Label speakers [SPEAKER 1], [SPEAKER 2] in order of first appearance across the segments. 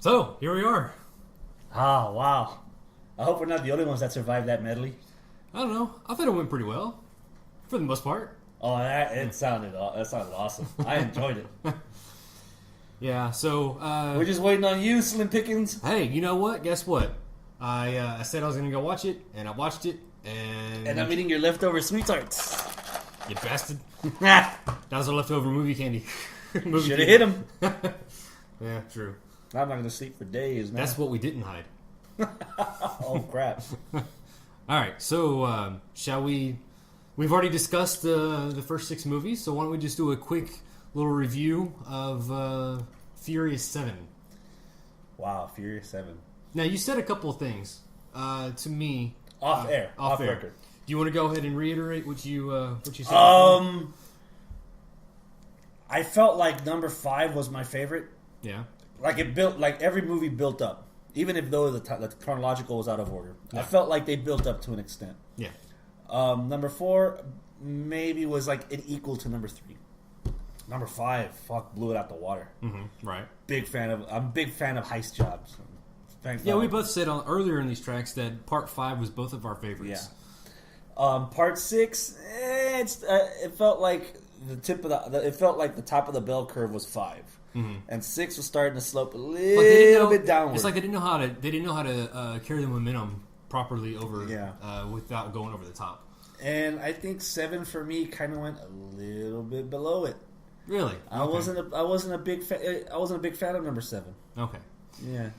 [SPEAKER 1] So, here we are.
[SPEAKER 2] Oh, wow. I hope we're not the only ones that survived that medley.
[SPEAKER 1] I don't know. I thought it went pretty well. For the most part.
[SPEAKER 2] Oh, that sounded awesome. I enjoyed it.
[SPEAKER 1] Yeah, so...
[SPEAKER 2] We're just waiting on you, Slim Pickens.
[SPEAKER 1] Hey, you know what? Guess what? I said I was going to go watch it, and I watched it, and...
[SPEAKER 2] And I'm eating your leftover sweet tarts.
[SPEAKER 1] You bastard. That was our leftover movie candy.
[SPEAKER 2] Should have hit him.
[SPEAKER 1] Yeah, true.
[SPEAKER 2] I'm not going to sleep for days, man.
[SPEAKER 1] That's what we didn't hide.
[SPEAKER 2] Oh, crap.
[SPEAKER 1] All right, so shall we... We've already discussed the first 6 movies, so why don't we just do a quick little review of Furious 7.
[SPEAKER 2] Wow, Furious 7.
[SPEAKER 1] Now, you said a couple of things to me.
[SPEAKER 2] Off air.
[SPEAKER 1] Off air.
[SPEAKER 2] record.
[SPEAKER 1] Do you want to go ahead and reiterate what you said?
[SPEAKER 2] I felt like number 5 was my favorite.
[SPEAKER 1] Yeah.
[SPEAKER 2] Like every movie built up, even if though the chronological was out of order.
[SPEAKER 1] Yeah.
[SPEAKER 2] I felt like they built up to an extent.
[SPEAKER 1] Yeah.
[SPEAKER 2] Number 4 maybe was like an equal to number 3. Number 5, blew it out the water.
[SPEAKER 1] Mm-hmm. Right.
[SPEAKER 2] I'm a big fan of heist jobs.
[SPEAKER 1] Yeah, we both said earlier in these tracks that Part 5 was both of our favorites.
[SPEAKER 2] Yeah. Part 6, it felt like the top of the bell curve was 5. Mm-hmm. And 6 was starting to slope a little bit downward.
[SPEAKER 1] It's like they didn't know how to carry the momentum properly over without going over the top.
[SPEAKER 2] And I think 7 for me kind of went a little bit below it.
[SPEAKER 1] Really?
[SPEAKER 2] I wasn't a big fan of number 7.
[SPEAKER 1] Okay.
[SPEAKER 2] Yeah.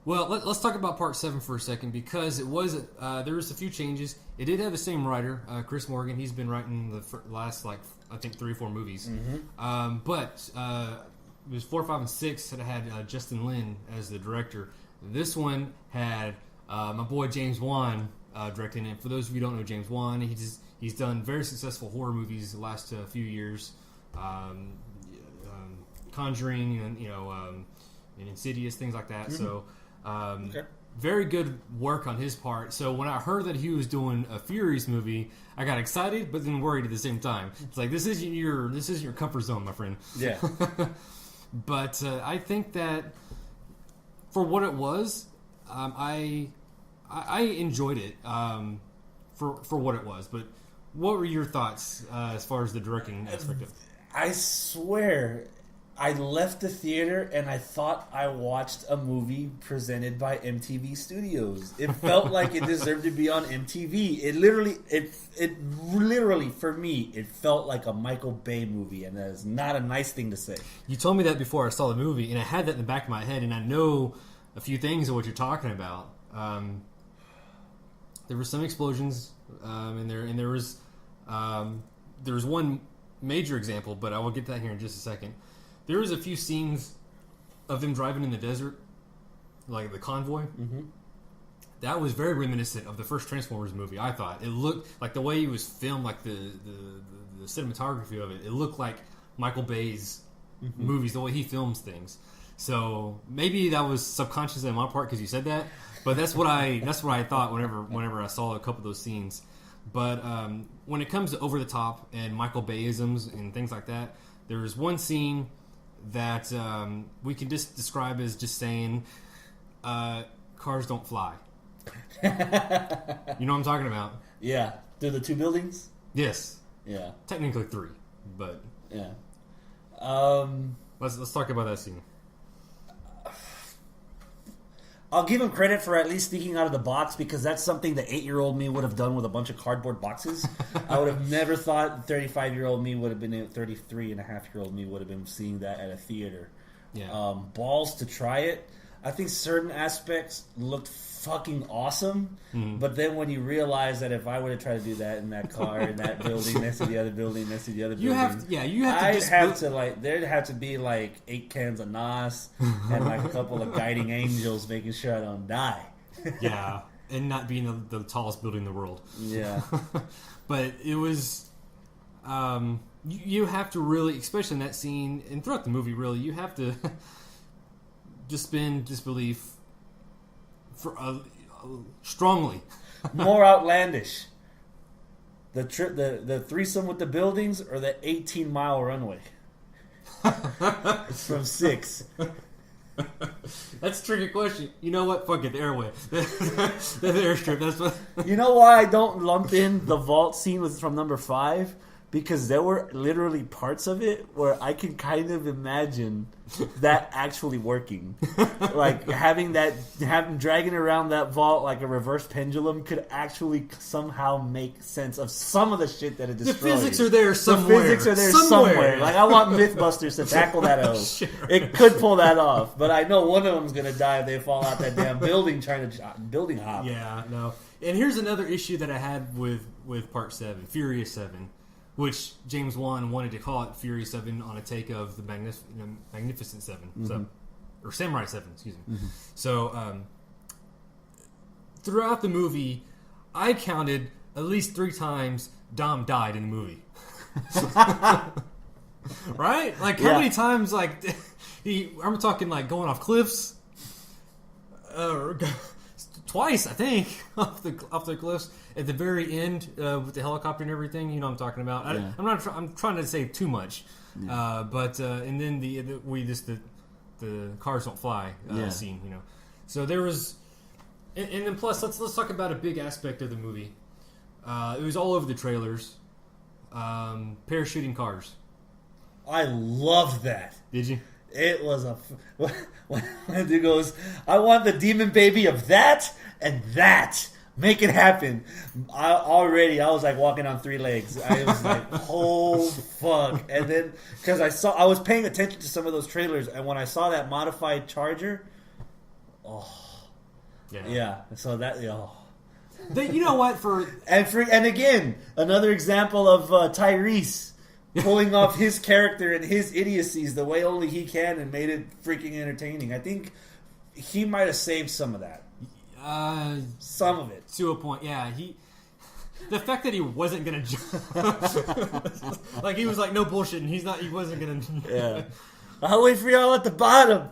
[SPEAKER 1] Well, let's talk about Part 7 for a second because it was there was a few changes. It did have the same writer, Chris Morgan. He's been writing the last I think 3 or 4 movies. Mm-hmm. But it was 4, 5, and 6 that had Justin Lin as the director. This one had my boy James Wan directing it. For those of you who don't know James Wan, he's done very successful horror movies the last few years. Conjuring and and Insidious, things like that. Mm-hmm. So very good work on his part. So when I heard that he was doing a Furious movie, I got excited but then worried at the same time. It's like this isn't your comfort zone, my friend.
[SPEAKER 2] Yeah.
[SPEAKER 1] But I think that for what it was, I enjoyed it for what it was. But what were your thoughts as far as the directing aspect of it?
[SPEAKER 2] I swear, I left the theater and I thought I watched a movie presented by MTV Studios. It felt like it deserved to be on MTV. It literally, for me, it felt like a Michael Bay movie, and that is not a nice thing to say.
[SPEAKER 1] You told me that before I saw the movie, and I had that in the back of my head, and I know a few things of what you're talking about. There were some explosions, and there was one major example, but I will get to that here in just a second. There was a few scenes of them driving in the desert, like the convoy. Mm-hmm. That was very reminiscent of the first Transformers movie, I thought. It looked like the way it was filmed, like the cinematography of it. It looked like Michael Bay's movies, the way he films things. So maybe that was subconscious on my part because you said that, but that's what I thought whenever I saw a couple of those scenes. But when it comes to over the top and Michael Bayisms and things like that, there was one scene that we can just describe as just saying cars don't fly. You know what I'm talking about?
[SPEAKER 2] Yeah. Through the 2 buildings?
[SPEAKER 1] Yes.
[SPEAKER 2] Yeah.
[SPEAKER 1] Technically 3, but
[SPEAKER 2] yeah.
[SPEAKER 1] Let's talk about that scene.
[SPEAKER 2] I'll give him credit for at least thinking out of the box because that's something the 8-year-old me would have done with a bunch of cardboard boxes. I would have never thought 35-year-old me would have been 33-and-a-half-year-old me would have been seeing that at a theater.
[SPEAKER 1] Yeah.
[SPEAKER 2] Balls to try it. I think certain aspects looked fucking awesome, but then when you realize that if I were to try to do that in that car, in that building, next to the other building, next to the other building, there'd have to be like 8 cans of Nos and like a couple of guiding angels making sure I don't die.
[SPEAKER 1] Yeah, and not being the tallest building in the world.
[SPEAKER 2] Yeah.
[SPEAKER 1] But it was, you have to really, especially in that scene, and throughout the movie really, you have to suspend disbelief for strongly.
[SPEAKER 2] More outlandish. The threesome with the buildings or the 18-mile runway? It's from 6.
[SPEAKER 1] That's a tricky question. You know what? Fuck it, the airway. the airstrip. That's what.
[SPEAKER 2] You know why I don't lump in the vault scene with from number 5? Because there were literally parts of it where I can kind of imagine that actually working. Like having dragging around that vault like a reverse pendulum could actually somehow make sense of some of the shit that it destroyed.
[SPEAKER 1] The physics are there somewhere.
[SPEAKER 2] The physics are there somewhere. Like I want Mythbusters to tackle that hoe. Sure. It could pull that off, but I know one of them's gonna die if they fall out that damn building trying to building hop.
[SPEAKER 1] Yeah, no. And here's another issue that I had with Part 7, Furious 7. Which James Wan wanted to call it Fury 7 on a take of the Magnificent 7. Mm-hmm. So, or Samurai 7, excuse me. Mm-hmm. So, throughout the movie, I counted at least 3 times Dom died in the movie. Right? Like, how many times, like, I'm talking, like, going off cliffs? Twice, I think, off the cliffs. At the very end, with the helicopter and everything, you know what I'm talking about. Yeah. I'm trying to say too much, but and then the cars don't fly scene, you know. So there was, and then plus let's talk about a big aspect of the movie. It was all over the trailers. Parachuting cars.
[SPEAKER 2] I loved that.
[SPEAKER 1] Did you?
[SPEAKER 2] It was when the dude goes, I want the demon baby of that and that. Make it happen. I was like walking on 3 legs. I was like, oh fuck. And then, because I was paying attention to some of those trailers, and when I saw that modified Charger, yeah. So that,
[SPEAKER 1] you know what?
[SPEAKER 2] And again, another example of Tyrese pulling off his character and his idiocies the way only he can, and made it freaking entertaining. I think he might have saved some of that. Some of it.
[SPEAKER 1] To a point, yeah. The fact that he wasn't gonna jump, like he was like, no bullshit, and he wasn't gonna.
[SPEAKER 2] Yeah. I'll wait for y'all at the bottom.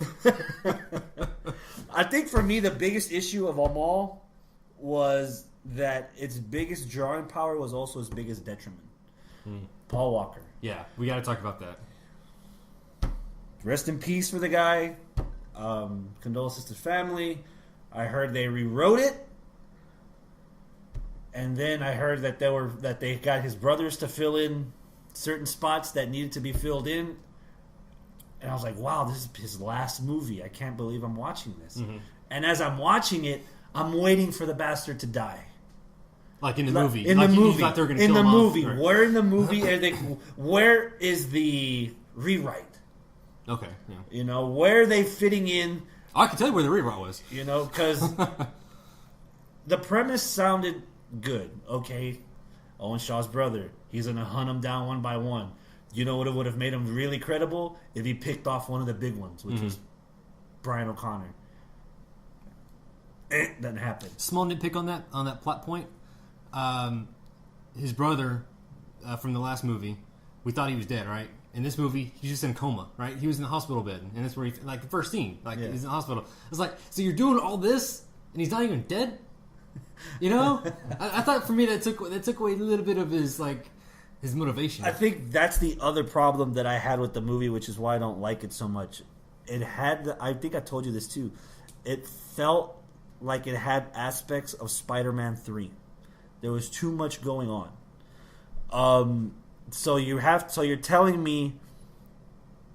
[SPEAKER 2] I think for me the biggest issue of them all was that its biggest drawing power was also its biggest detriment. Paul Walker.
[SPEAKER 1] Yeah, we got to talk about that.
[SPEAKER 2] Rest in peace for the guy. Condolences to his family. I heard they rewrote it, and then I heard that they got his brothers to fill in certain spots that needed to be filled in, and I was like, "Wow, this is his last movie. I can't believe I'm watching this." Mm-hmm. And as I'm watching it, I'm waiting for the bastard to die.
[SPEAKER 1] Like in the movie.
[SPEAKER 2] In the movie.
[SPEAKER 1] You thought they were going to
[SPEAKER 2] kill
[SPEAKER 1] him
[SPEAKER 2] off. In the movie.
[SPEAKER 1] Or...
[SPEAKER 2] Where in the movie are they? Where is the rewrite?
[SPEAKER 1] Okay. Yeah.
[SPEAKER 2] You know, where are they fitting in?
[SPEAKER 1] I can tell you where the rewrite was.
[SPEAKER 2] You know, because the premise sounded good. Okay, Owen Shaw's brother. He's going to hunt them down one by one. You know what it would have made him really credible? If he picked off one of the big ones, which was Brian O'Connor. It doesn't happen.
[SPEAKER 1] Small nitpick on that plot point. His brother from the last movie, we thought he was dead, right? In this movie, he's just in a coma, right? He was in the hospital bed, and that's where he, like the first scene, he's in the hospital. It's like, so you're doing all this, and he's not even dead? You know? I thought for me that took away a little bit of his motivation.
[SPEAKER 2] I think that's the other problem that I had with the movie, which is why I don't like it so much. It had, I think I told you this too, it felt like it had aspects of Spider-Man 3. There was too much going on. So you're telling me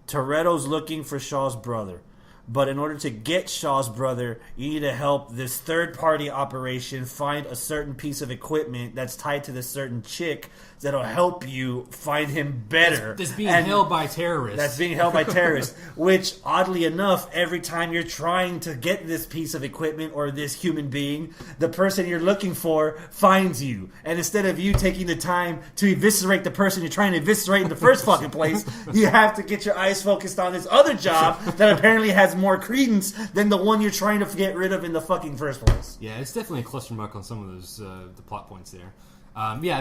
[SPEAKER 2] Toretto's looking for Shaw's brother, but in order to get Shaw's brother, you need to help this third-party operation find a certain piece of equipment that's tied to this certain chick that'll help you find him better.
[SPEAKER 1] That's being held by terrorists.
[SPEAKER 2] That's being held by terrorists. Which, oddly enough, every time you're trying to get this piece of equipment or this human being, the person you're looking for finds you. And instead of you taking the time to eviscerate the person you're trying to eviscerate in the first fucking place, you have to get your eyes focused on this other job that apparently has more credence than the one you're trying to get rid of in the fucking first place.
[SPEAKER 1] Yeah, it's definitely a clusterfuck on some of those the plot points there.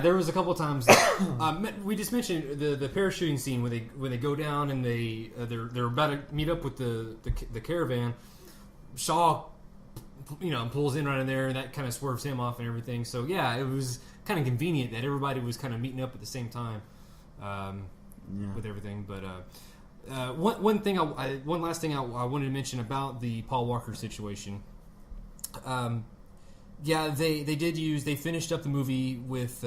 [SPEAKER 1] There was a couple of times we just mentioned the parachuting scene when they go down and they're about to meet up with the caravan. Shaw, pulls in right in there, and that kind of swerves him off and everything. So yeah, it was kind of convenient that everybody was kind of meeting up at the same time with everything. But one thing, one last thing I wanted to mention about the Paul Walker situation. Yeah, they finished up the movie with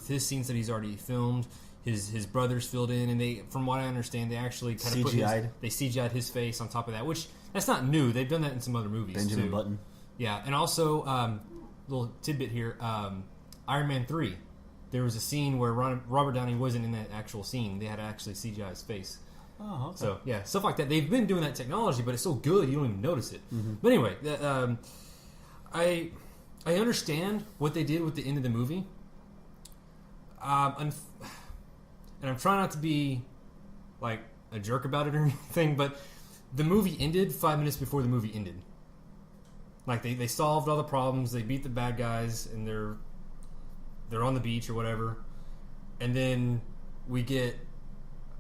[SPEAKER 1] his scenes that he's already filmed. His brothers filled in, and from what I understand, they actually kind of CGI'd his face on top of that, which that's not new. They've done that in some other movies.
[SPEAKER 2] Benjamin
[SPEAKER 1] too.
[SPEAKER 2] Button.
[SPEAKER 1] Yeah, and also little tidbit here, Iron Man 3. There was a scene where Robert Downey wasn't in that actual scene. They had to actually CGI his face.
[SPEAKER 2] Oh, okay.
[SPEAKER 1] So yeah, stuff like that. They've been doing that technology, but it's so good you don't even notice it. Mm-hmm. But anyway, I understand what they did with the end of the movie. And I'm trying not to be like a jerk about it or anything, but the movie ended 5 minutes before the movie ended. Like they solved all the problems, they beat the bad guys, and they're on the beach or whatever, and then we get,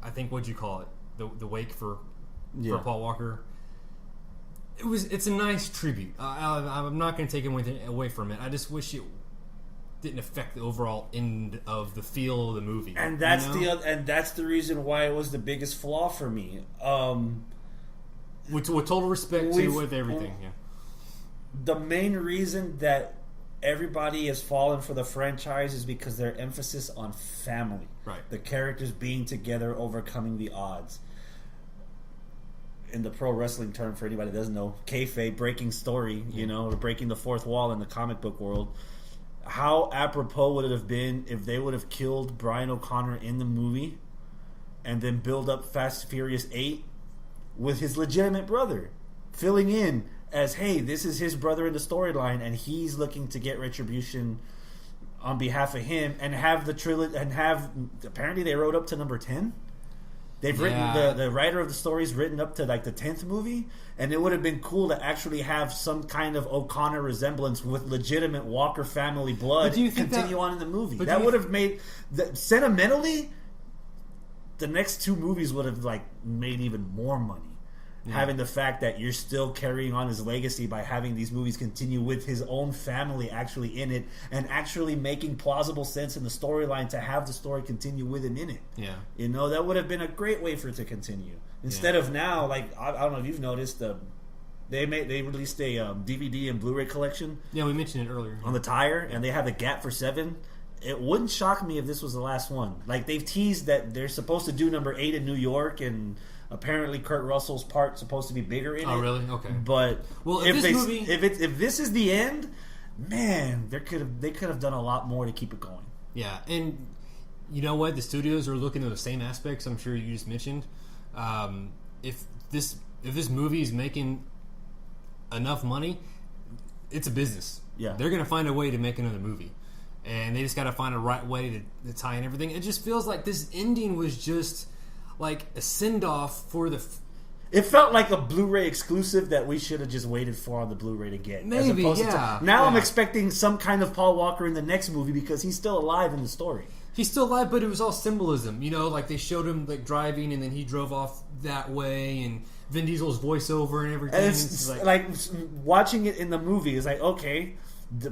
[SPEAKER 1] I think, what'd you call it, the wake for Paul Walker. It's a nice tribute. I'm not going to take anything away from it. I just wish it didn't affect the overall end of the feel of the movie.
[SPEAKER 2] And that's the reason why it was the biggest flaw for me.
[SPEAKER 1] With total respect with everything. Yeah.
[SPEAKER 2] The main reason that everybody has fallen for the franchise is because their emphasis on family.
[SPEAKER 1] Right.
[SPEAKER 2] The characters being together, overcoming the odds. In the pro wrestling term, for anybody that doesn't know, kayfabe, breaking story, or breaking the fourth wall in the comic book world. How apropos would it have been if they would have killed Brian O'Connor in the movie and then build up Fast Furious 8 with his legitimate brother filling in as, hey, this is his brother in the storyline and he's looking to get retribution on behalf of him, and have the trilogy, and have, apparently they wrote up to number 10. They've written, the writer of the story's written up to like the 10th movie, and it would have been cool to actually have some kind of O'Connor resemblance with legitimate Walker family blood continue on in the movie. That would have made, sentimentally, the next two movies would have like made even more money. Yeah. Having the fact that you're still carrying on his legacy by having these movies continue with his own family actually in it, and actually making plausible sense in the storyline to have the story continue with him in it.
[SPEAKER 1] Yeah,
[SPEAKER 2] that would have been a great way for it to continue. Instead of now, like I don't know if you've noticed, they released a DVD and Blu-ray collection.
[SPEAKER 1] Yeah, we mentioned it earlier
[SPEAKER 2] on the tire, and they have the Gap for 7. It wouldn't shock me if this was the last one. Like they've teased that they're supposed to do number 8 in New York, and apparently Kurt Russell's part's supposed to be bigger in it.
[SPEAKER 1] Oh, really? Okay.
[SPEAKER 2] But if this is the end, man, they could have done a lot more to keep it going.
[SPEAKER 1] Yeah, and you know what? The studios are looking at the same aspects I'm sure you just mentioned. If this movie is making enough money, it's a business.
[SPEAKER 2] Yeah,
[SPEAKER 1] they're going to find a way to make another movie, and they just got to find a right way to tie in everything. It just feels like this ending was just like a send-off for the...
[SPEAKER 2] It felt like a Blu-ray exclusive that we should have just waited for on the Blu-ray to get.
[SPEAKER 1] Maybe, yeah.
[SPEAKER 2] Now I'm expecting some kind of Paul Walker in the next movie because he's still alive in the story.
[SPEAKER 1] He's still alive, but it was all symbolism. Like they showed him like driving, and then he drove off that way, and Vin Diesel's voiceover and everything.
[SPEAKER 2] And it's like watching it in the movie is like, okay,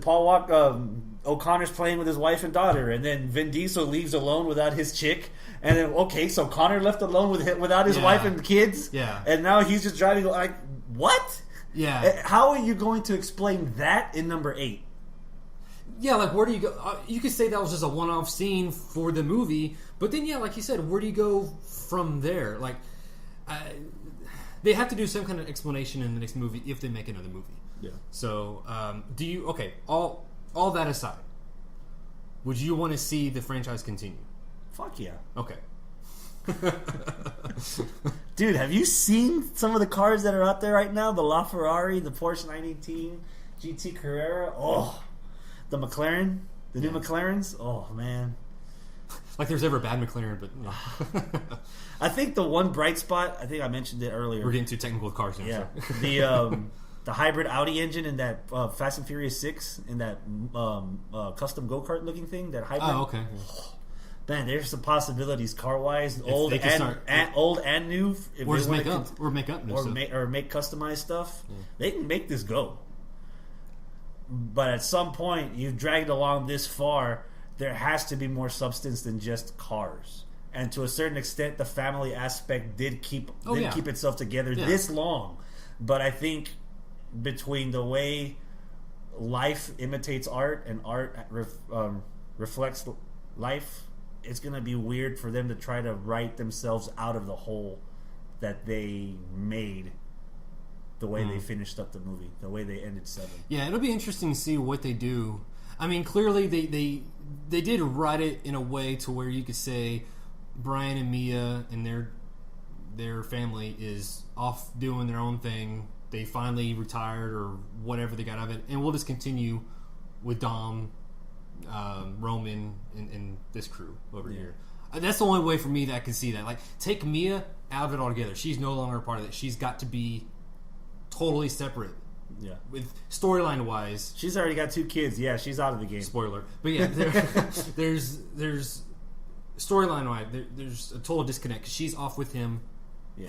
[SPEAKER 2] Paul Walker, O'Connor's playing with his wife and daughter, and then Vin Diesel leaves alone without his chick. And then, okay, so Connor left alone without his wife and kids.
[SPEAKER 1] Yeah.
[SPEAKER 2] And now he's just driving. Like, what?
[SPEAKER 1] Yeah.
[SPEAKER 2] How are you going to explain that in number 8?
[SPEAKER 1] Yeah, like, where do you go? You could say that was just a one-off scene for the movie, but then, yeah, like you said, where do you go from there? Like, they have to do some kind of explanation in the next movie if they make another movie.
[SPEAKER 2] Yeah.
[SPEAKER 1] So, all that aside, would you want to see the franchise continue?
[SPEAKER 2] Fuck yeah.
[SPEAKER 1] Okay.
[SPEAKER 2] Dude, have you seen some of the cars that are out there right now? The LaFerrari, the Porsche 918, GT Carrera. Oh, the McLaren, the new McLarens. Oh, man.
[SPEAKER 1] Like there's ever a bad McLaren, but... Yeah.
[SPEAKER 2] I think the one bright spot, I think I mentioned it earlier.
[SPEAKER 1] We're getting too technical with cars now.
[SPEAKER 2] Yeah. The hybrid Audi engine in that Fast and Furious 6, in that custom go-kart looking thing, that hybrid.
[SPEAKER 1] Oh, okay.
[SPEAKER 2] Man, there's some possibilities car-wise, old and new.
[SPEAKER 1] Or just make up new stuff.
[SPEAKER 2] Or make customized stuff. Yeah. They can make this go. But at some point, you've dragged along this far, there has to be more substance than just cars. and to a certain extent, the family aspect did keep itself together this long. But I think between the way life imitates art and art reflects life, it's going to be weird for them to try to write themselves out of the hole that they made the way they finished up the movie, the way they ended 7.
[SPEAKER 1] Yeah, it'll be interesting to see what they do. I mean, clearly they did write it in a way to where you could say Brian and Mia and their family is off doing their own thing. They finally retired or whatever they got out of it, and we'll just continue with Dom, Roman, and this crew over here. That's the only way for me that I can see that. Like, take Mia out of it altogether. She's no longer a part of it. She's got to be totally separate.
[SPEAKER 2] Yeah.
[SPEAKER 1] With storyline wise,
[SPEAKER 2] she's already got 2 kids. Yeah, she's out of the game.
[SPEAKER 1] Spoiler. But yeah, there's storyline wise, there's a total disconnect because she's off with him,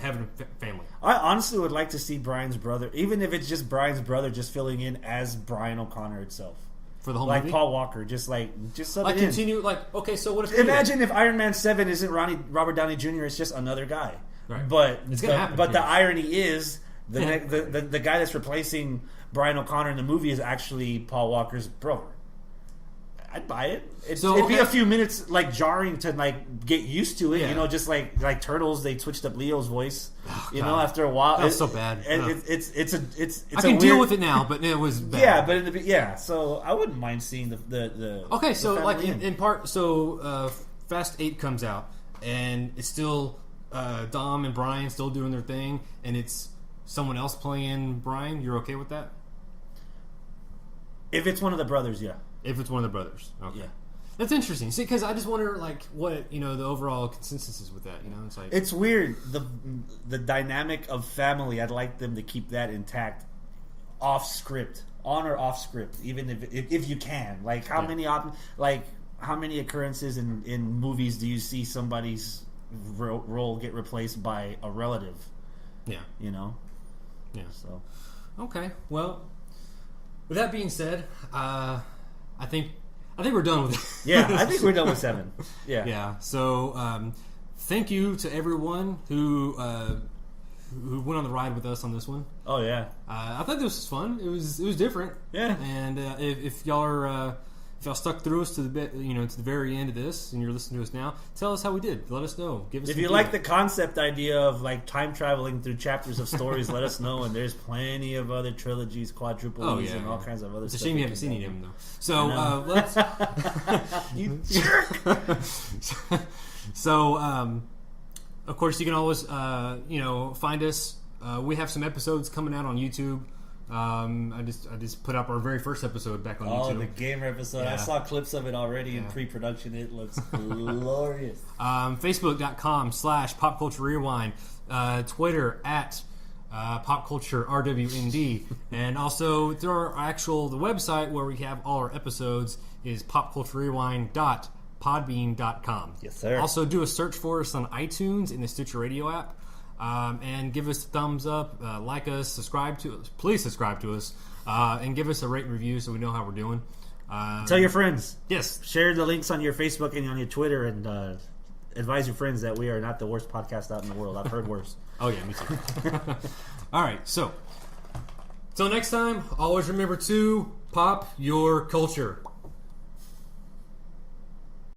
[SPEAKER 1] having a family.
[SPEAKER 2] I honestly would like to see Brian's brother, even if it's just Brian's brother, just filling in as Brian O'Connor itself.
[SPEAKER 1] For the whole
[SPEAKER 2] movie?
[SPEAKER 1] Like
[SPEAKER 2] Paul Walker, just
[SPEAKER 1] continue, okay, so what if...
[SPEAKER 2] Imagine if Iron Man 7 isn't Robert Downey Jr., it's just another guy.
[SPEAKER 1] Right.
[SPEAKER 2] But
[SPEAKER 1] it's gonna happen.
[SPEAKER 2] But the irony is, the guy that's replacing Brian O'Connor in the movie is actually Paul Walker's brother. I'd buy it. It'd be a few minutes jarring to get used to it. Yeah. Just like Turtles, they switched up Leo's voice. After a while,
[SPEAKER 1] that was so bad.
[SPEAKER 2] It's
[SPEAKER 1] I can deal with it now, but it was bad.
[SPEAKER 2] Yeah, but so I wouldn't mind seeing the
[SPEAKER 1] okay. So in part, Fast 8 comes out, and it's still Dom and Brian still doing their thing, and it's someone else playing Brian. You're okay with that?
[SPEAKER 2] If it's one of the brothers, yeah.
[SPEAKER 1] If it's one of the brothers, okay.
[SPEAKER 2] Yeah.
[SPEAKER 1] That's interesting. See, because I just wonder, what the overall consensus is with that.
[SPEAKER 2] It's weird the dynamic of family. I'd like them to keep that intact, off script, on or off script, even if you can. How many occurrences in movies do you see somebody's role get replaced by a relative?
[SPEAKER 1] Yeah.
[SPEAKER 2] Yeah.
[SPEAKER 1] So. Okay. Well, with that being said, I think we're done with it.
[SPEAKER 2] Yeah, I think we're done with 7. Yeah.
[SPEAKER 1] Yeah. So, thank you to everyone who went on the ride with us on this one.
[SPEAKER 2] Oh yeah.
[SPEAKER 1] I thought this was fun. It was different.
[SPEAKER 2] Yeah.
[SPEAKER 1] And if y'all are if y'all stuck through us to the very end of this and you're listening to us now, tell us how we did. Let us know. Give us.
[SPEAKER 2] If you like the concept idea of time traveling through chapters of stories, let us know. And there's plenty of other trilogies, quadruples, and all kinds of other.
[SPEAKER 1] It's
[SPEAKER 2] stuff
[SPEAKER 1] a shame you haven't seen any of them though. So let's.
[SPEAKER 2] You jerk.
[SPEAKER 1] So of course you can always find us. We have some episodes coming out on YouTube. I just put up our very first episode back on YouTube.
[SPEAKER 2] Oh, the gamer episode. Yeah. I saw clips of it already in pre-production. It looks glorious.
[SPEAKER 1] Facebook.com/PopCultureRewind. Twitter @PopCultureRWND. And also through the website where we have all our episodes is PopCultureRewind.podbean.com.
[SPEAKER 2] Yes, sir.
[SPEAKER 1] Also do a search for us on iTunes in the Stitcher Radio app. And give us a thumbs up, like us, subscribe to us. Please subscribe to us, and give us a rate and review so we know how we're doing.
[SPEAKER 2] Tell your friends.
[SPEAKER 1] Yes.
[SPEAKER 2] Share the links on your Facebook and on your Twitter, and advise your friends that we are not the worst podcast out in the world. I've heard worse.
[SPEAKER 1] Oh, yeah, me too. All right, so, till next time, always remember to pop your culture.